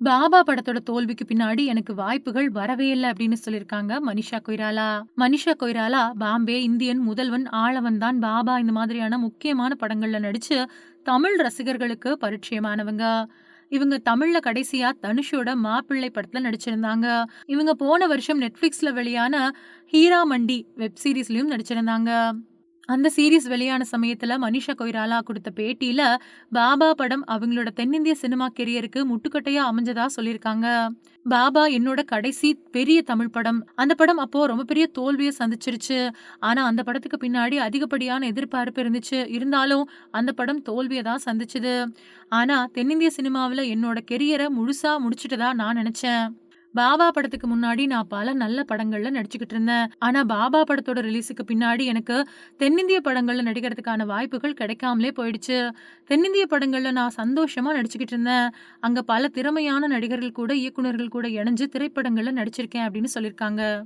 பாபா படத்தோட தோல்விக்கு பின்னாடி எனக்கு வாய்ப்புகள் வரவே இல்ல அப்படின்னு சொல்லியிருக்காங்க மனிஷா கொய்ராலா. மனிஷா கொய்ராலா பாம்பே, இந்தியன், முதல்வன், ஆளவன் தான், பாபா இந்த மாதிரியான முக்கியமான படங்கள்ல நடிச்சு தமிழ் ரசிகர்களுக்கு பரிச்சயமானவங்க. இவங்க தமிழ்ல கடைசியா தனுஷோட மாப்பிள்ளை படத்துல நடிச்சிருந்தாங்க. இவங்க போன வருஷம் நெட்ஃபிளிக்ஸ்ல வெளியான ஹீரா மண்டி வெப் சீரிஸ்லயும் நடிச்சிருந்தாங்க. அந்த சீரிஸ் வெளியான சமயத்துல மனிஷா கொய்ராலா குடுத்த பேட்டியில, பாபா படம் அவங்களோட தென்னிந்திய சினிமா கெரியருக்கு முட்டுக்கட்டையா அமைஞ்சதா சொல்லியிருக்காங்க. பாபா என்னோட கடைசி பெரிய தமிழ் படம். அந்த படம் அப்போ ரொம்ப பெரிய தோல்விய சந்திச்சிருச்சு. ஆனா அந்த படத்துக்கு பின்னாடி அதிகப்படியான எதிர்பார்ப்பு இருந்துச்சு. இருந்தாலும் அந்த படம் தோல்விய தான் சந்திச்சது. ஆனா தென்னிந்திய சினிமாவுல என்னோட கெரியர முழுசா முடிச்சுட்டதா நான் நெனச்சேன். பாபா படத்துக்கு முன்னாடி நான் பல நல்ல படங்கள்ல நடிச்சுக்கிட்டு இருந்தேன். ஆனா பாபா படத்தோட ரிலீஸுக்கு பின்னாடி எனக்கு தென்னிந்திய படங்கள்ல நடிக்கிறதுக்கான வாய்ப்புகள் கிடைக்காமலே போயிடுச்சு. தென்னிந்திய படங்கள்ல நான் சந்தோஷமா நடிச்சுக்கிட்டு இருந்தேன். அங்க பல திறமையான நடிகர்கள் கூட, இயக்குனர்கள் கூட இணைஞ்சு திரைப்படங்கள்ல நடிச்சிருக்கேன் அப்படின்னு சொல்லியிருக்காங்க.